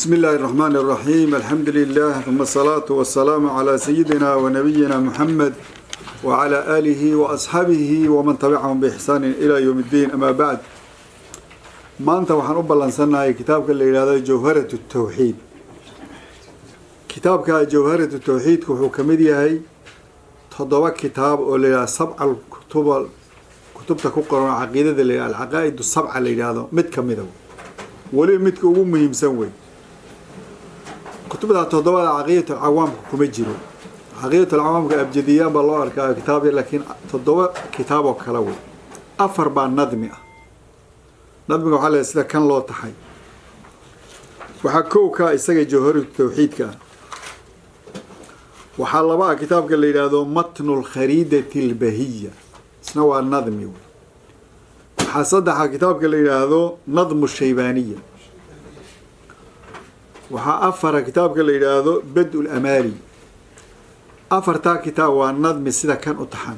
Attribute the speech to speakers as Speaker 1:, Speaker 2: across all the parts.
Speaker 1: بسم الله الرحمن الرحيم. الحمد لله ثم الصلاة والسلام على سيدنا ونبينا محمد وعلى آله وأصحابه ومن تبعهم بإحسان إلى يوم الدين. أما بعد، ما أنت وحن أبلغنا كتابك اللي هذا جوهرة التوحيد. كتابك جوهرة التوحيد كحكمية هي تضوى كتاب ولا سبع كتب تكون عقيدة العقائد السبعة اللي هذا متكملة ولي متكون مهم سوي. كتب تضوى عقيدة العوام كمجرو عقيدة العوام كأبجدية بالله كتاب، لكن تضوى كتابه كلوي أفر بان نظمي على سلا كان لو تحي وحكوكا إسقى جوهر التوحيد كان وحال بقى كتاب قال لي هذا متن الخريدة البهية سنوى النظمي وحصدح كتاب قال لي هذا نظم الشيبانية وحأفر كتاب قال لي هذا بدء الأماري أفرتا كتاب والنظم السيدة كان أطحان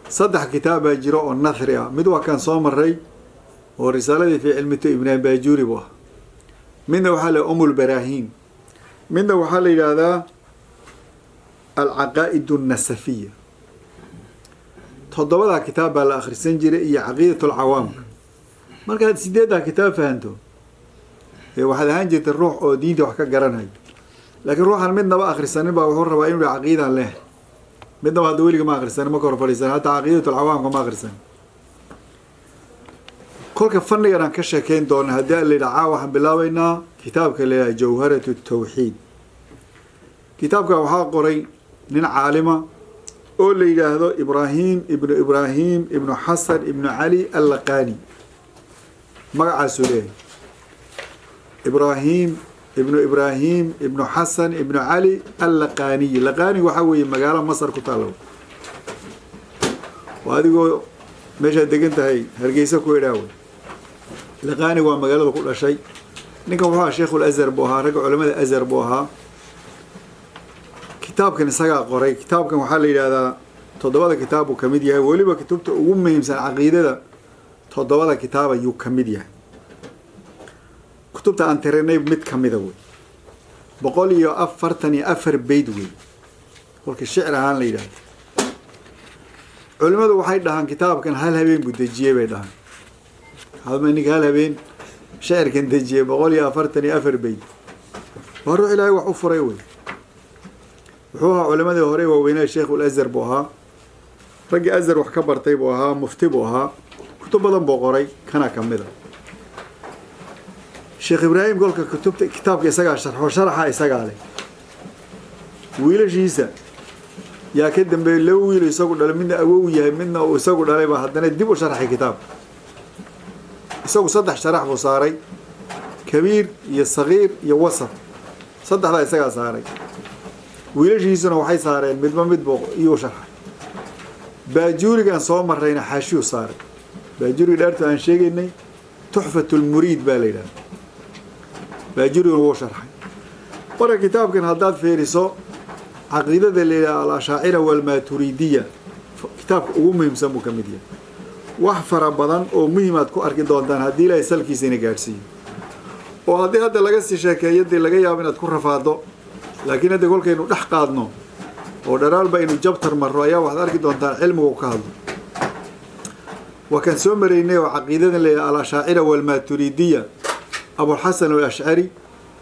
Speaker 1: صدح كتاب جراء النثر مدوى كان صوم الري والرسالة في علم ابن باجوري بوها منه وحال أم البراهين منه وحال هذا العقائد النسفية تضوى كتاب على آخر سنجري عقيدة العوام مركز سيدة كتاب فهمته هي واحد هنجت الروح أو دينته وحكا قرانهاي، لكن روح المدنا بقى آخر السنة بقى وحر ربعين العقيدة له مدنا بقى دويلك ما آخر السنة ما كور فريسان حتى عقيدة العوام كما آخر السنة كل كفن يران كشكين دون هداء اللي دعاوة بالله بينا كتابك اللي جوهرة التوحيد. كتابك وحا قري من عالمة قول لي هذا إبراهيم ابن حسن ابن علي اللقاني مقع سليه إبراهيم ابن حسن ابن علي اللقاني وحوي مقالة مصر كتالو وهذه ماشي دقنتها هي هرقيسة كويراوي لقاني ومقالة كل شيء نيكا وحا شيخ الأزهر بوها رجع علماء الأزهر بوها كتاب كان ساقا قري كتاب كان وحال لي هذا تضوى كتابه كميديا ولي بكتبته أمي مثل عقيدة تضوى كتابه يو كميديا كتبت عن تريني بمت كميدة بقول لي أفرتني أفر بيدوي قولك الشعر هان لي علماء وحيد لهان كتاب كان هل هبين بدجيه بيدهان هذا ما إنك هل هبين شعر كان دجيه بقول لي أفرتني أفر بيد وروح إلهي وحفر يوي وحوها علماء هوري ووينا الشيخ الأزهر بوها رجع أزهر وحكبر طيبوها مفتي بوها كتب بدن بقري كان كمدا الشيخ إبراهيم قال كتبت كتاب يسقى شرح وشرحه يسقى عليه ويلا جيسا يا كدم بيلو ويلا يسقى على منا أووية منا ويسقى عليه بحدنا يديبوا شرح كتاب يسقى صدح شرح وصاري كبير يا صغير يا وسط صدح لا يسقى صاري ويلا جيسنا وحي صارين مدبوق يو شرح باجوري كان صوم مرينا حاشيو صار باجوري دارت عن شيء إني تحفة المريد بالينا باجوري هو شرحي ورا كتاب كان هداد فيرسو عقيدة الأشاعرة والماتريدية كتاب مهم سمو كميديا وحفر بدن أو مهمات كو أركي دونتان هدي لا يسلكي سينيغارسي وهدي هذا لقى شيكاية دي لقى يابنا تكون رفاضو لكن هذا يقول كأنه نحقادنه ودرال بينه جبتر مرة يا واحد أركي دونتان علمه وكهذا وكان سومريني وعقيدة الأشاعرة والماتريدية أبو الحسن الأشعري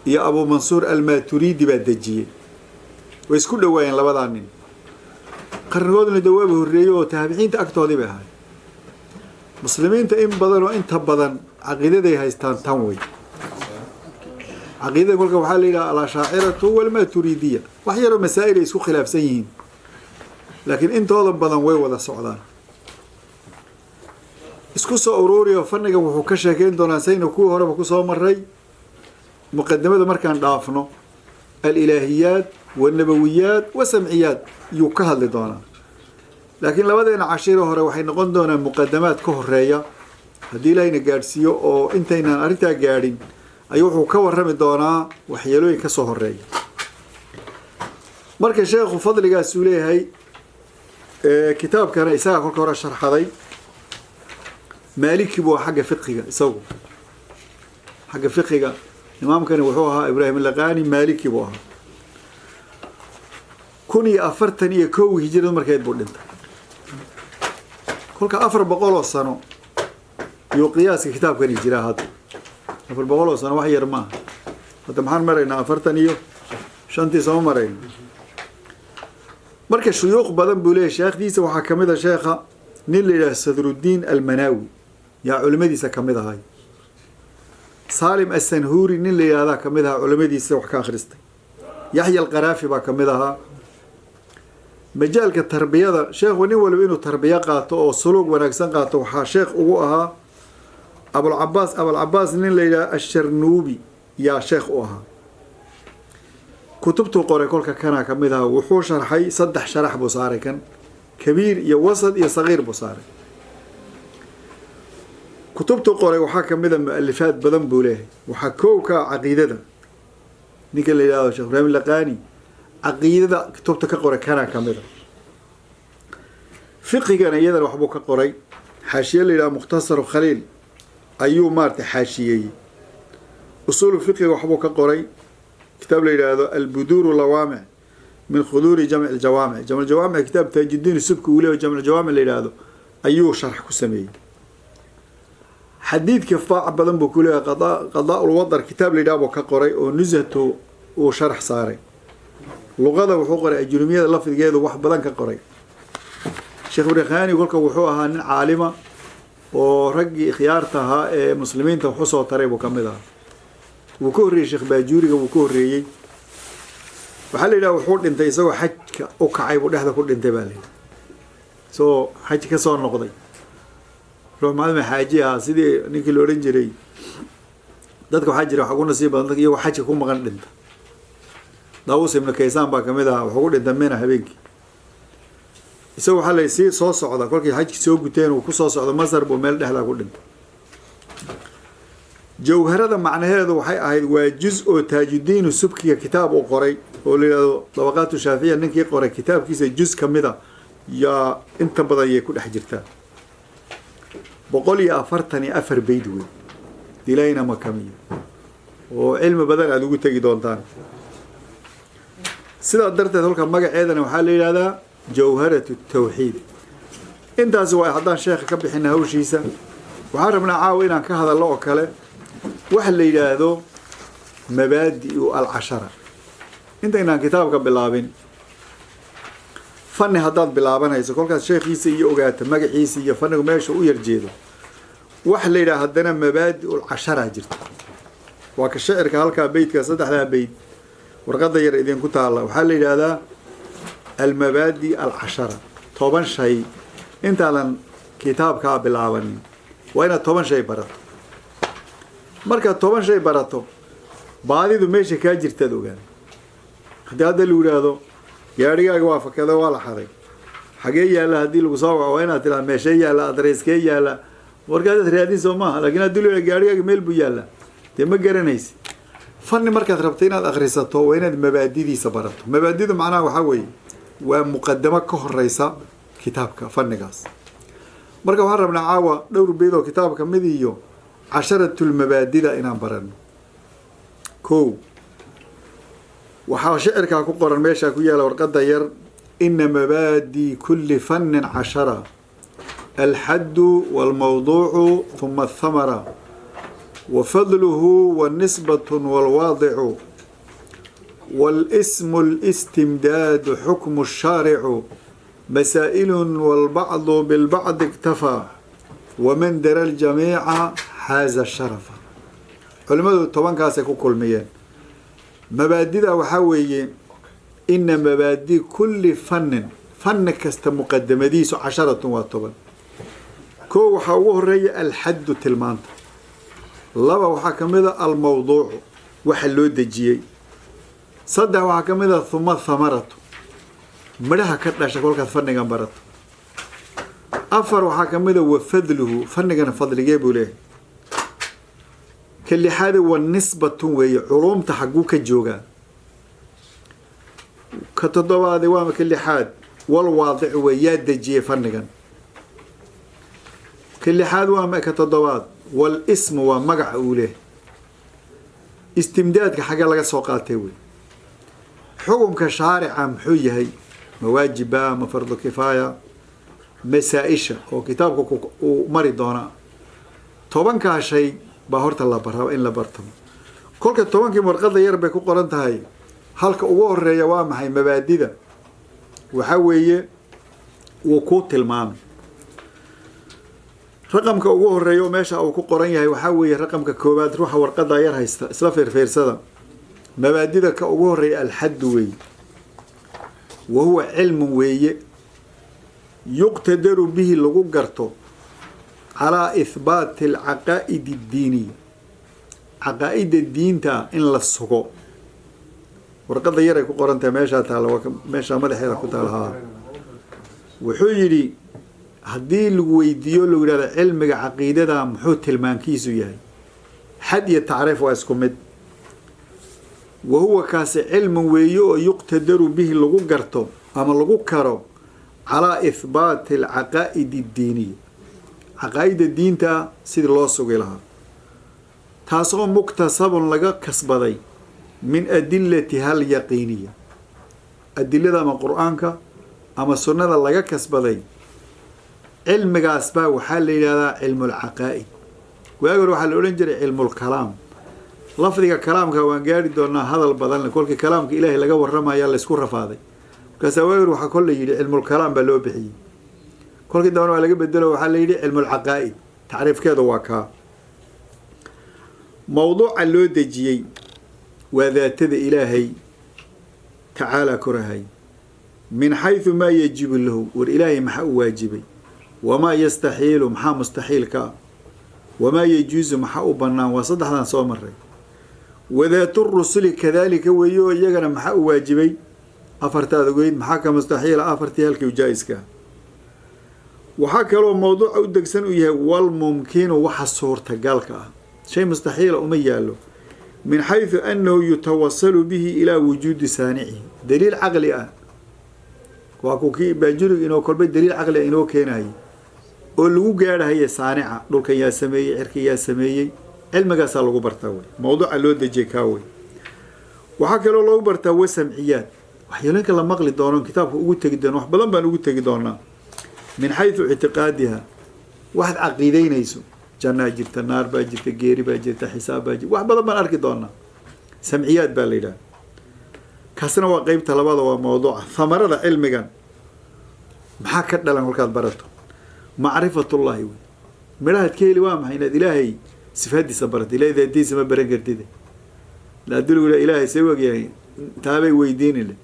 Speaker 1: يا أبو منصور الماتريدي بدجيه ويسكون دواين لبضانين قرنقودنا دوابه الريو وتابعين تأكتوا بها مسلمين تأم بدن وإنت بدن عقيدة دي هايستان تنوي عقيدة يقولك وحال إلى الأشاعرة والماتريدية وحيروا مسائل يسكو خلاف سيين لكن إنت هذا بدن ويوضا السعودان isku soo ururiyo fanniga wuxuu ka sheekeyn doonaa sayna ku horeba ku soo maray muqaddimada markaan dhaafno al-ilaahiyat wan-nabawiyat wa sam'iyat yu ka hadli doonaa laakiin labadeena cashiiro hore waxay noqon doonaan muqaddamaad ka horeeya hadii layna gaarsiyo oo intaynaan arinta gaadhin ayuu wuxuu ka warrami doonaa waxyeelooyin ka soo horeeya marka sheekhu fadligaas uu leeyahay kitaabkana isaga kolka hore sharxaday مالكي بو حاجة فقهية يسوي حاجة فقهية إمام كان وحوها إبراهيم اللقاني مالكي بوها كوني أفرتني كوي هجرة مركز بولنتا كل كأفر بقول الصنو يقياس كتاب كان يجرى هذا أفر بقول الصنو وحي يرماه هذا محن مرينا أفرتني شنتي سو مرينا مركز شيوخ بدن بوليه شيخ ديس وحكمه شيخه نيل صدر الدين المناوي يا علماء ديس كمده هاي سالم السنهوري نيل هذا كمده علماء ديس وحكا خريستي يحيى القرافي با كمدها مجالك التربيه شيخ وني ولو انه تربيه قاطو او سلوك وناغسن قاطو وحا شيخ ugu ahaa ابو العباس نين ليلى الشرنوبي يا شيخ اوها كتبته قرأ كل كنا كمدها وحوش شرحي صدح شرح بصاري كان كبير يا وسط يا صغير بصاري كتبته قرأ وحكى مدة مؤلفات بدن بوليه وحكوك عقيدة نيكل يا شيخ إبراهيم اللقاني عقيدة كتبته كقرأ كنا كمدة فقه كان أيضا وحبوك قرأ حاشية إلى مختصر خليل أيو مارت حاشية أصول الفقه وحبوك قرأ كتاب لي هذا البدور واللوامع من خضور جمع الجوامع كتاب تاج الدين السبكي وله جمع الجوامع اللي هذا أيوه شرح كسمي حديد كفاء بدن بكله قضاء الوضر كتاب لي دابو كقري ونزهته وشرح صاري لغة وحقوق الأجنبية لفظ جيد وواحد بدن كقري شيخ بريخاني يقول لك وحوها عالمة ورجي خيارتها مسلمين توحصوا طريق وكملها وكوري شيخ باجوري وكوري وحال إلى وحول أنت يسوي حج أوكعي وده كل أنت بالي سو حج كسر نقضي لو ما عندنا حاجة سيدي نيكل أورنجري دتك حاجة حقول نصيب عندك يو حج يكون مغنى أنت داوس من كيسان باكملها وحقول أنت مين حبيبك يسوي حال يصير صوص عضا كل حج يسوي قتين وكصوص عضا مصر بومال ده كل أنت جوهرة معنى هذا وحي أهيد وجزء تاج الدين السبكي كتاب وقري ولله طبقات الشافعية إنك يقرأ كتاب كيس جزء كمذا يا أنت بدأ يكون حجرتها بقول يا أفرتني أفر بيدوي دلينا مكمية وعلم بدل أدوق تجدون تان سيدا قدرت هذول كم مجا أيضا وحال هذا جوهرة التوحيد أنت سواء حضان شيخ كبي حنا هو شيسا وعرفنا عاوينا كهذا الله وكله وحل هذا مبادئ العشرة أنت إن كتابك باللابين فن هذا باللابين إذا كل شيخ يسي يوجات مجا يسي يفنق ماشي ويرجيده وحل هذا مبادئ العشرة جرت وكالشعر كهالك بيت كصدح لها بيت ورقد ير إذا كنت الله وحل هذا المبادئ العشرة طبعا شيء أنت على كتابك باللابين وأنا طبعا شيء برد مركز طبعا شيء برده بعدي دو ماشي كاجر تدوغان هذا اللي هذا ياريغا وافق كذا ولا حدا حاجه يالا هدي لو سو وين اتلا ماشي يالا ادريس كي يالا ورقاد ريادين سوما لكن هدي لو غاريغا ميل بو يالا تما غرانيس فن مركز ربطينا اخريسته وين مبادئدي سبرته مبادئده معناها waxa weey waa muqaddama ka horeysa kitaabka fannigaas marka waxaan rabnaa caawa dhowr beedo kitaabka mid iyo 10 المبادئ inaan barano كو وحاو شعرك كو قرن ميشا كو يالا ورقد ير إن مبادئ كل فن 10 الحد والموضوع ثم الثمرة وفضله والنسبة والواضع والاسم الاستمداد حكم الشارع مسائل والبعض بالبعض اكتفى ومن درى الجميع حاز الشرف علماء طبعا كاسة كل ميان مبادئ وحوي إن مبادئ كل فن كست مقدمة ديس 10 وطبعا كو حوه الرأي الحد تلمانت لبا وحكم ذا الموضوع وحلو دجي صدق وحكم ذا ثم الثمرة مرها كتلا شكل كفن جنبرت أفر وحكم ذا وفضله فن جن فضل جيبه له كل حاجة والنسبة وهي علوم تحقوك الجوجا كتضوى دوام كل حاجة والواضع وياد دجي فن جن كل حاجة وما كتضوى والاسم ومقع أوله istimdaadka xagga laga soo qaatay wey xukunka shaarica muxuu yahay ma waajiba ma fardu kifaaya masaa-isha oo kitaabka uu mari doona tobankaa shay baa horta la baraba in la barto kolka tobankii warqada yar bay ku qoran tahay halka ugu horeeya waa maxay mabaadida waxa weeye wuu ku tilmaamay raqamka ugu horeeyo meesha uu ku qoran yahay waxa weeye raqamka koobaad ruuxa warqada yar haysta isla feerfeersada mabaadida ka ugu horeeya alxad weeye wahuwa cilmu weeye yuqtadaru bihi lagu garto calaa ihbaati alcaqaa'id addiiniya caqaa'ida diinta in la sugo warqada yar ay ku qoran tahay meeshaa taala meeshaa madaxeeda ku taalahaa wuxuu yidhi haddii lagu weydiiyo lagu yidhahdo cilmiga caqiidada muxuu tilmaankiisu yahay xad iyo tacriif waa isku mid wahuwa kaasi cilman weeye oo yuqtadaru bihi lagu garto ama lagu karo calaa ihbaati alcaqaa'id addiiniya caqaa'ida diinta sidii loo sugi lahaa taasoo muktasabun laga kasbaday min adilatiha alyaqiiniya adilada ama qur-aanka ama sunnada laga kasbaday cilmigaas baa waxaa la yidhahdaa cilmu lcaqaa'id waagi hore waxaa la odhan jiray cilmulkalaam lafdiga kalaamka waan gaari doonaa hadal badan kolkii kalaamka ilaahay laga waramaya laysku rafaaday markaasaa waagi hore waxaa kol la yidhi cilmulkalaam baa loo bixiyey kolkii dambana waa laga bedelo waxaa la yidhi cilmulcaqaa'id tacriifkeedu waa kaa mowduuca loo dejiyey waa daatada ilaahay tacaalaa korahay min xayثu maa yajibu lahu war ilaahay maxaa u waajibay wamaa yastaxiilu maxaa mustaxiilka ah wamaa yajuusu maxaa u bannaan waa saddexdan soo maray wadaatu rusuli kadaalika weeye oo iyagana maxaa u waajibay afartaad ogeyd maxaa ka mustaxiila afartii halkii jaa-iska waxaa kaloo mowduuca u degsan u yahay walmumkinu waxa suurtagalka ah shay mustaxiila uma yaalo min xayثu annahu yutawasalu bihi ilaa wujuudi saanicihi daliil caqli ah waa kukii baajurig inoo kolbay daliil caqli ah inoo keenayo oo lagu gaadhahaye saanica dhulkan yaa sameeyey cirkan yaa sameeyey cilmigaasaa lagu bartaa wey mowduuca loo dejiyay kaa wey waxaa kaloo loogu bartaa wasamciyaad waxyeelinka la maqli doono kitaabka ugu tegi doono wax badan baan ugu tegi doonaa min xayثu ictiqaadiha waxaad caqiideynayso jannaa jirta naar baa jirta geeri baa jirta xisaab baa jirta wax badan baan arki doonaa samciyaad baa la yidhaha kaasna waa qeybta labada waa mowduuca hamarada cilmigan maxaa ka dhalan kolkaad barato macrifatullaahi wey midhahaad ka heli waa maxay inaad ilaahay sifaadiisa barato ilahay daadiisa ma baran kartide laaduu lagu ilaahay see ogyahay taabay weydiini le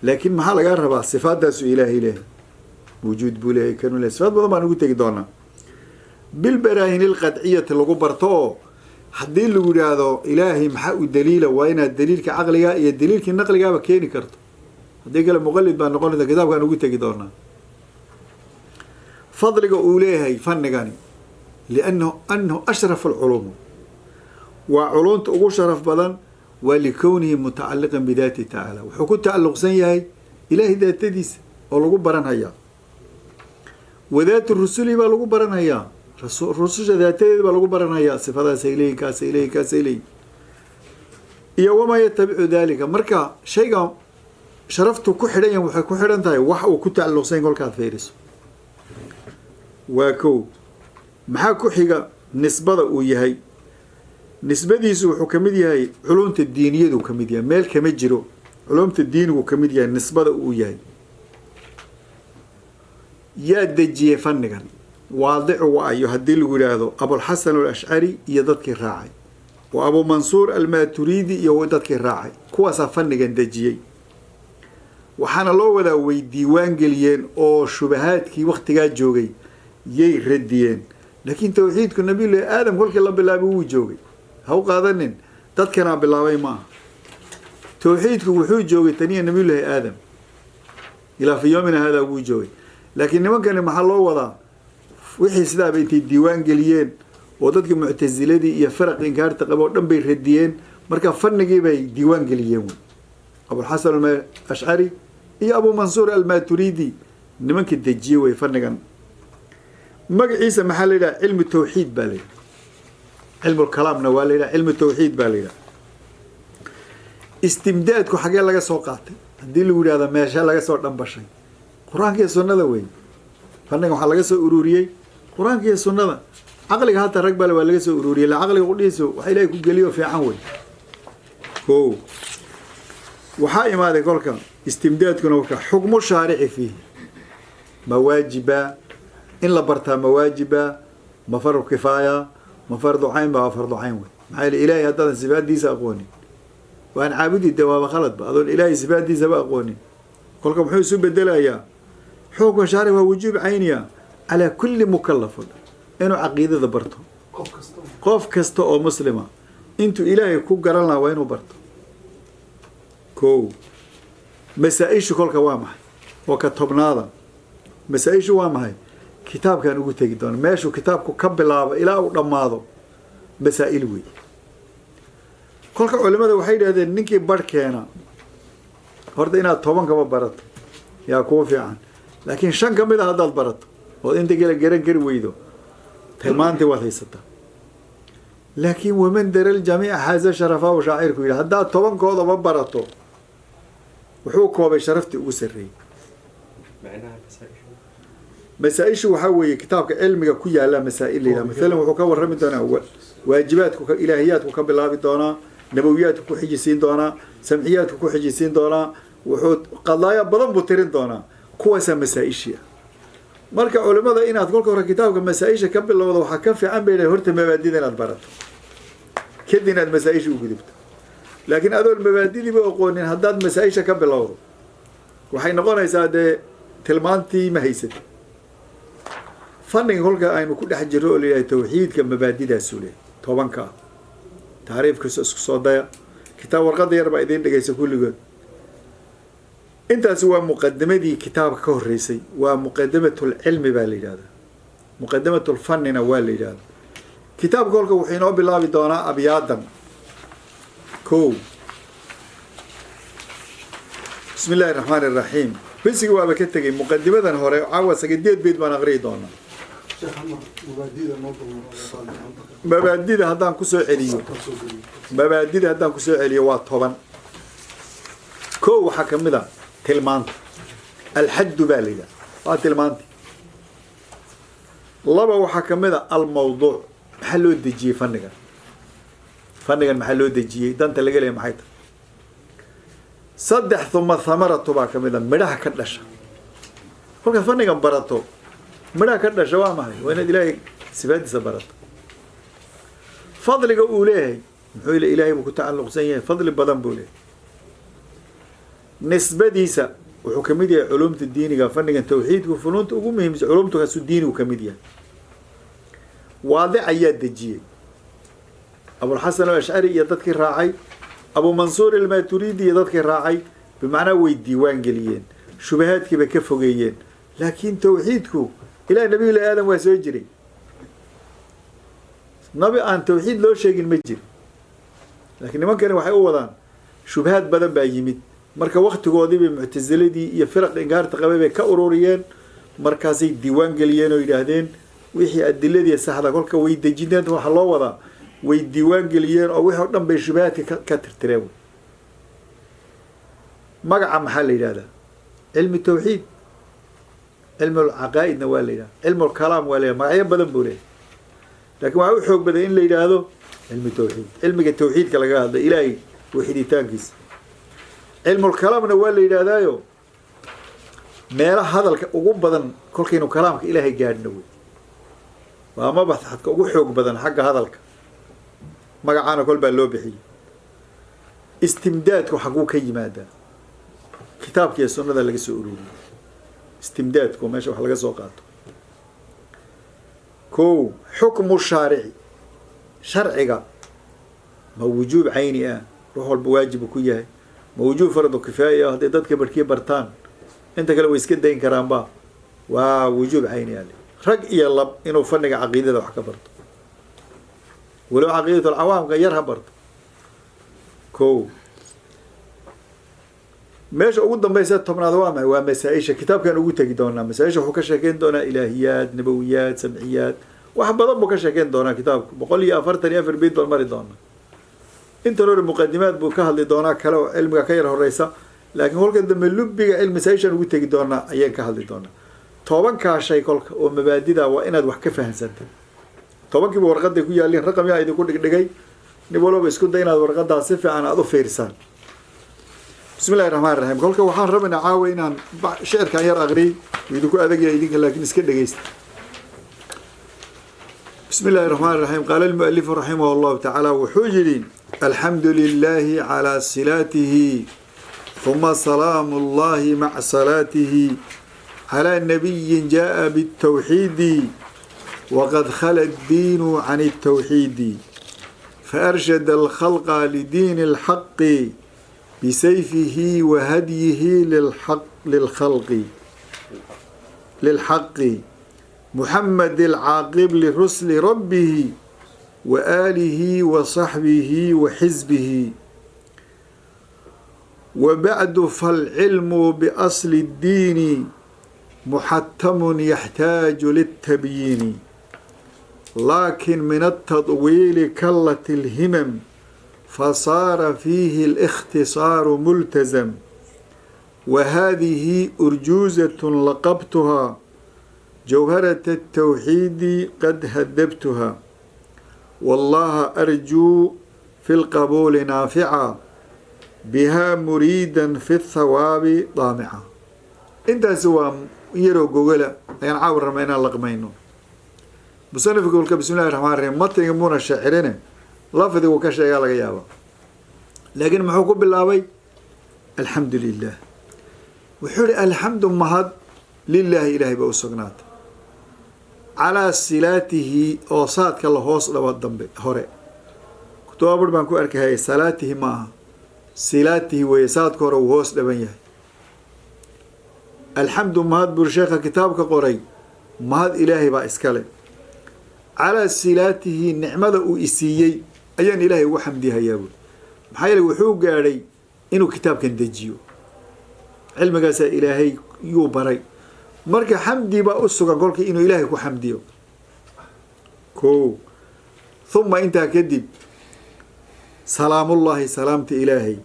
Speaker 1: laakiin maxaa lagaa rabaa sifaadaasu ilaahay leehay wujuud buu leehay kanuu lehay sifaad badan baan ugu tegi doonaa bilbaraahini lqadciyati lagu barto oo haddii lagu yidhaahdo ilaahay maxaa u daliila waa inaad daliilka caqliga iyo daliilkii naqligaaba keeni karto haddii kale muqalid baa noqonaysa kitaabkaan ugu tegi doonaa fadliga uu leeyahay fanigani liannahu ashrafu alculuum waa culumta ugu sharaf badan waa likownihi mutacaliqan bidaati tacaala wuxuu ku tacalluqsan yahay ilaahay daatadiisa oo lagu baranhayaa wadaatu rusuli baa lagu baranhayaa rususha daatadeeda baa lagu baranhayaa sifadaasay leeyihin kaasay leeyihin kaasay leeyihin iyo wamaa yatabicu daalika marka shayga sharaftu ku xidhan yahay waxay ku xidhan tahay wax uu ku tacalluqsan yahay kolkaad fiiriso waa kow maxaa ku xiga nisbada uu yahay nisbadiisu wuxuu ka mid yahay culumta diiniyadu ka mid yahay meel kama jiro culumta diinigu ka mid yahay nisbada uu yahay yaa dejiyey fannigan waadicu waayo haddii lagu yidhaahdo abulxasan alashcari iyo dadkii raacay wa abu mansuur almaaturiidi iyo dadkii raacay kuwaasaa fannigan dejiyey waxaana loo wadaa way diiwaan geliyeen oo shubahaadkii waktigaa joogay yay radiyeen laakiin tawxiidku nabiyullaahi aadam kolkii la bilaabay wuu joogay ha u qaadanin dadkanaa bilaabay maaha tawxiidku wuxuu joogay taniya nabiyullaahi aadam ilaa fi yoomina haadaa wuu joogay laakiin nimankani maxaa loo wadaa wixii sidaaba intay diiwaan geliyeen oo dadkii muctasiladii iyo faraqi inkaarta qaba oo dhan bay radiyeen marka fanigii bay diiwaan geliyeen wey abulxasan alashcari iyo abu mansuur almaaturiidi nimankii dejiye wey fanigan magaciisa maxaa la yidhaha cilmu tawxiid baa la yidhaha cilmulkalaamna waa la yidhaha cilmu tawxiid baa la yidhaha istimdaadku xagee laga soo qaatay haddii lagu yidhahdo meesha laga soo dhambashay qur-aanka iyo sunnada wey fannigan waxaa laga soo ururiyey qur-aanka iyo sunnada caqliga hata rag bale waa laga soo ururiyey la caqliga qudhiisu waxa ilaahay ku geliyo fiican wey o waxaa imaaday kolka istimdaadkuna marka xukmu shaarici fiihi ma waajiba in la bartaa ma waajiba ma fardu kifaaya ma fardu cayn ba waa fardu cayn wey maxaa yeele ilaahay haddaadan sifaadiisa aqoonin waan caabudi de waaba khaladba adoon ilaahay sifaadiisaba aqoonin kolka muxuu isu bedelayaa xukma shaaric waa wujuub cayniya calaa kulli mukallaf inuu caqiidada barto qof kasta oo muslima intuu ilaahay ku garan lahaa waa inuu barto ko masaa-ishu kolka waa maxay oo ka tobnaada masaa-ishu waa maxay kitaabkaan ugu tegi doona meeshuu kitaabku ka bilaabo ilaa uu dhammaado masaa-il wey kolka culimada waxay yidhahdeen ninkii barh keena horta inaad 10 kaba barato yaa kuu fiican laakiin 5 ka mid a haddaad barato ood inta kale garan kari weydo tilmaantii waad haysataa laakiin waman dara ljamiica xaaza sharafaa u shaacirku yidhi haddaad 10 koodaba barato wuxuu koobay sharaftii ugu sarreeyey masaa-ishu waxaa weeye kitaabka cilmiga ku yaala masaa-il la yidhaha maalan wuxuu ka warrami doonaa waajibaadku ilaahiyaadku ka bilaabi doonaa nabawiyaadku ku xijisiin doonaa samciyaadku ku xijisiin doonaa wuxuu qadaaya badan buu tirin doonaa kuwaasaa masaa-ishii ah marka culimada inaad kolka hore kitaabka masaa-isha ka bilowdo waxaa ka fiican bay dhahay horta mabaadida inaad barato kadib inaad masaa-isha u gudubto laakiin adoon mabaadidiiba aqoonin haddaad masaa-isha ka bilowdo waxay noqonaysaa dee tilmaantii ma haysatid fanniga kolka aynu ku dhex jirro oo layidhahay tawxiidka mabaadidaasu leh 10 ah taariifkiisa isku soo daya kitaab warqada yar baa idiin dhegaysa kulligood intaasi waa muqadamadii kitaabka ka horreysay waa muqadamatul cilmi baa la yidhahdaa muqadamatul fannina waa la yidhahdaa kitaabka kolka wuxuu inoo bilaabi doonaa abyaadan ko bismi illaahi raxmaani raxiim bisiga waaba ka tegay muqadimadan hore caawa 8 beyd baan aqriyi doonaa mabaadida haddaan kusoo celiyo waa 10 ko waxaa ka mid a tilmaanta alxaddu baa la yidhaha waa tilmaanti laba waxaa ka mid a almawduuc maxaa loo dejiyey fannigan maxaa loo dejiyey danta laga leeya maxay tahay 3 uma thamaratu baa ka mid a midhaha ka dhasha kolkaad fannigan barato midhaha ka dhasha waa maxay waa inaad ilaahay sifaadiisa barato fadliga uu leeyahay muxuu ilaahay buu ku tacalluqsan yahay fadli badan buu leeyahay nisbadiisa wuxuu ka mid yahay culumta diiniga fannigan tawxiidku funuunta ugu muhiimsan culumtaasu diinigu ka mid yahay waadic ayaa dejiyey abulxasan alashcari iyo dadkii raacay abu mansuur almaturidi iyo dadkii raacay bimacnaa way diiwaan geliyeen shubahaadkiiba ka fogeeyeen laakiin tawxiidku ilaa nabiyullahi aadam waa soo jiray nabi aan tawxiid loo sheegin ma jiro laakiin nimankani waxay u wadaan shubahaad badan baa yimid marka waktigoodii bay muctasiladii iyo firaq inkaarta qabay bay ka ururiyeen markaasay diiwaan geliyeen oo yidhaahdeen wixii adiladii saxda kolka way dejineen waxa loo wadaa way diiwaan geliyeen oo wixii oo dhan bay shubahaadka ka tirtireen magaca maxaa la yidhahdaa cilmi tawxiid cilmu lcaqaa'idna waa la yidhahda cilmu lkalaam waa la yidhahda magacyo badan buu leeyahay laakiin waxaa u xoog badan in la yidhaahdo cilmi tawxiid cilmiga tawxiidka laga hadla ilaahay waxiditaankiisa cilmulkalaamna waa la yidhaahdaayo meelaha hadalka ugu badan kolkaynu kalaamka ilaahay gaadhna wey waa mabaxadka ugu xoog badan xagga hadalka magacaana kol baa loo bixiyey istimdaadku xaguu ka yimaadaa kitaabka iyo sunnada laga soo ururiyey istimdaadku meesha wax laga soo qaato ko xukmu shaarici sharciga ma wujuub cayni ah ruux walba waajibu ku yahay ma wujuub fardu kifaaya ah hadday dadka barhkii bartaan inta kale way iska dayn karaanba waa wujuub cayni ah rag iyo lab inuu fanniga caqiidada wax ka barto walow caqiidatu alcawaamka yar ha barto ko meesha ugu dambaysa 10aad waa maxay waa masaa-isha kitaabkan ugu tegi doonaa masaa-isha wuxuu ka sheekeyn doonaa ilaahiyaad nabawiyaad samciyaad wax badan buu ka sheekeyn doonaa kitaabku 144 beyd baan mari doonaa انت نور المقدمات بو كهل دونا كلو علمك كير هريسة لكن هو كده من لبي علم سايشن وتجي دونا أيام كهل دونا طبعا كاشي كلك ومبادئه وإن أدوح كفه سنت طبعا كي بورقة يكون يالين رقم يا إذا كنت دقي نقوله بس كنت دينا ورقة صفة أنا أضف فيرسان بسم الله الرحمن الرحيم كلك وحان ربنا عاوينا شعر كان يرى أغري ويدكوا أذى جيدين لكن اسكت دقيست بسم الله الرحمن الرحيم قال المؤلف رحمه الله تعالى وحجرين الحمد لله على صلاته ثم سلام الله مع صلاته على النبي جاء بالتوحيد وقد خلى الدين عن التوحيد فأرشد الخلق لدين الحق بسيفه وهديه للحق محمد العاقب لرسل ربه وآله وصحبه وحزبه وبعد فالعلم بأصل الدين محتم يحتاج للتبيين لكن من التطويل كلت الهمم فصار فيه الاختصار ملتزم وهذه أرجوزة لقبتها جوهرة التوحيد قد هدبتها والله أرجو في القبول نافعا بها مريدا في الثواب طامعا انت سوى يرو جوجلا يعني عاور رمينا لقمينه بصنف يقول بسم الله الرحمن الرحيم ما تيمون الشاعرين لفظ وكشا يا لغيابا لكن محوكم بالله الحمد لله وحول الحمد مهد لله إلهي بأسقنات على صلاته أوصاتك الله هوص لو الضنب هوري كتوابر بانكو أركي هاي صلاته معها صلاته ويساتك هورو هوص لبنيه الحمد مهد برشيخ كتابك قري مهد إلهي بأسكاله على صلاته نعمة وإسيي أيان إلهي وحمدها يابو محايل وحوق علي إنو كتاب كان دجيو علم قاسا إلهي يوبري مركا حمدي بأسوكا قولك إنو إلهي وحمديو كو ثم انت كدب سلام الله سلامة إلهي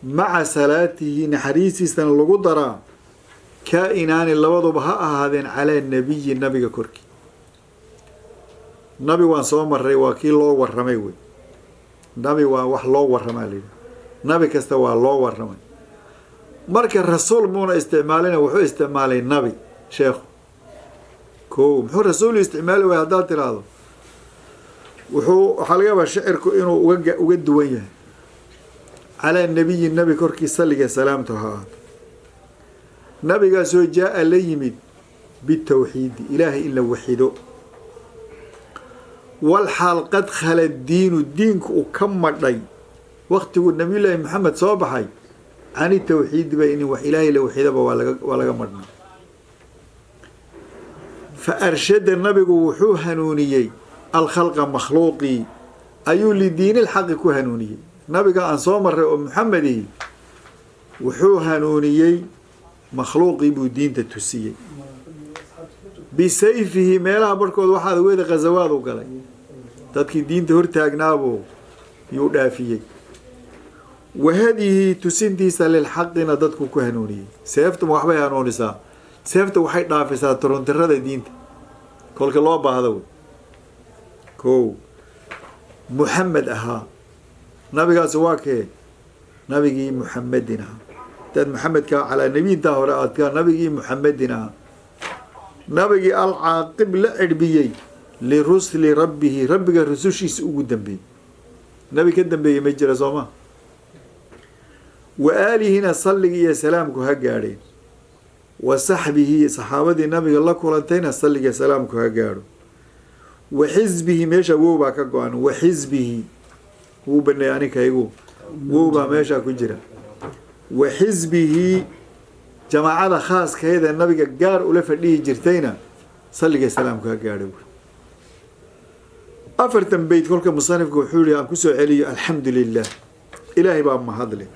Speaker 1: مع صلاته نحريسي سنة لقدرا كائنان اللوضو بها هذين على النبي كوركي نبي وان صوم الرواكي لو ورميوي نبي وان وح لو ورمالي نبي كستوى لو ورمي مركا الرسول مونا استعمالنا وحو استعمالي النبي شيخ كو محو الرسول استعمالي ويهدات هذا وحو حلقة شعركو إنو وقد ويه على النبي كوركي صلي سلامته هذا نبي قاسو جاء ليمد بالتوحيد إلهي إلا وحيده والحال قد خلى الدين وكمل لي وقت النبي الله محمد صباحي عن التوحيد بين وإلهي لو وحيده ولا قمرنا فأرشد النبي وحو هنونيي الخلق مخلوقي أيو لدين الحق كهنونيي نبي قال صومر محمدي وحو هنونيي مخلوقي بو دين تتوسيي بسيفه ميلها بركود واحد ويد غزوات وقالي dadkii diinta hortaagnaabo yuu dhaafiyay wahadihi tusintiisa lil xaqina dadku ku hanuuniyay seeftu waxbay hanuunisaa seeftu waxay dhaafisaa torontirada diinta kolka loo baahdo ko muhammad aha nabigaas waa kee nabigi muhammadina dad muhammadka ala nabiyinta hore aadka nabigi muhammadina nabigi al-aaqib la irbiyay لرسل ربه ربك الرسوشي سؤودا به نبي كدن به مجرى صوما وآله هنا صلي يا سلامك هقارين وصحبه صحابة النبي الله كولانتين صلي يا سلامك هقارو وحزبه ميشا ووبا كقوان وحزبه هو بني يعني كيقو ووبا ميشا كجرى وحزبه جماعة خاص كهذا النبي قار ولفرديه جرتينا صلي يا سلامك هقارو أفرتن بيت كلك مصنف وحولي أن كسو علي الحمد لله إلهي باب ما هذلي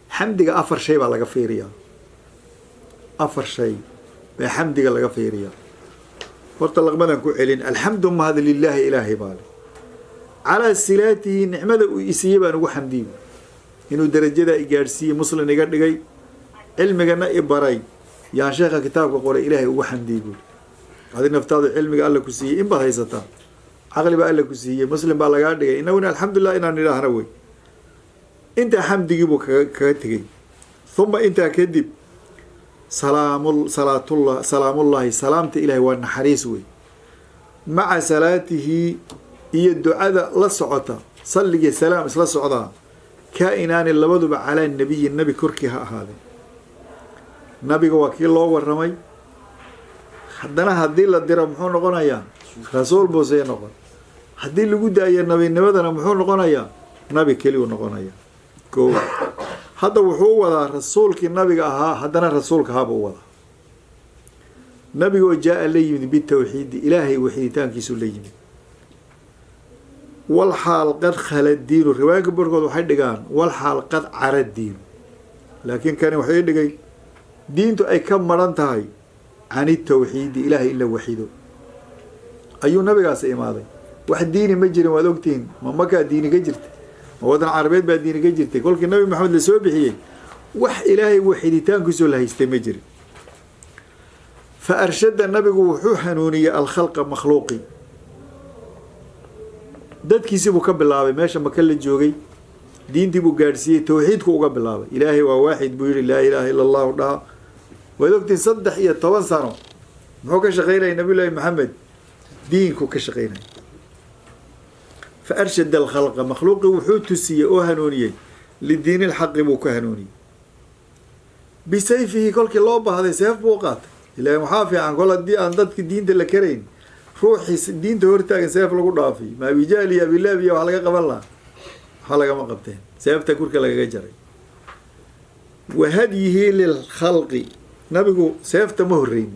Speaker 1: حمدك أفر شيء على غفيريا أفر شيء بحمدك على غفيريا قلت لك بدنا نقول الحمد ما هذا لله إلهي بالي على سلاته نعمة إسيبا وحمدي إنه درجة إيجارسية مسلم يقدر علمنا إبراي يا شيخ كتابك قول إلهي وحمدي يقول هذا نفترض علمك قال لك سي إن بهيستا عقلي بقى لك سي مسلم بقى لقى إنه الحمد لله إن الله نروي أنت حمد يجيبك كتجي ثم أنت كذب سلام الله سلامت إلهي والنحريسوي مع صلاته هي الدعاء لا صعطة صلي سلام لا صعطة كائنان اللي بدو على النبي كركها هذا نبي وكيل الله والرمي حدنا هدي لا دير محون نقنايا رسول بوسي نقن هدي اللي قد أي النبي نبدنا محون نقنايا نبي كليو نقنايا كو هذا وحو وذا رسولك النبي هدنا رسولك هابو وذا نبي جاء لي بالتوحيد إلهي وحيدتان كيسو لي والحال قد خل الدين الرواية برقود وحيد قان والحال قد عرى الدين لكن كان وحيد قاي دينتو أي كم مرنتهاي عن التوحيد إلهي إلا وحيده أيو نبي قاس إماضي واحد ديني مجري وذوقتين ما مكا ديني قجرت ووضن عربيت بعد ديني قجرت قولك النبي محمد لسوبحيه وح إلهي وحيدتان كيسو لها يستمجري فأرشد النبي وحوح نونية الخلق مخلوقي دad kiisi buu ka bilaabay meesha ma kala joogay diintii buu gaarsiiyay tawxiidku uga bilaabay ilaahay waa waaxid buu yiri laa ilaaha illa allah dhaa wadogtii 13 sano muxuu ka shaqeynay nabiyullaahi maxamed diinku ka shaqeynay فأرشد الخلق مخلوق وحوتسي أو هنونية للدين الحق بوك هنوني بسيفه كل كلابه هذا سيف بوقات إلى محافظ عن كل الدين ضدك الدين دلكرين روحي الدين تورتاك سيف لو ضافي ما بيجالي يا بالله بيا وحلقه قبل الله حلقه ما قبتين سيف تكور كلا جري وهديه للخلق نبيو سيف تمهرين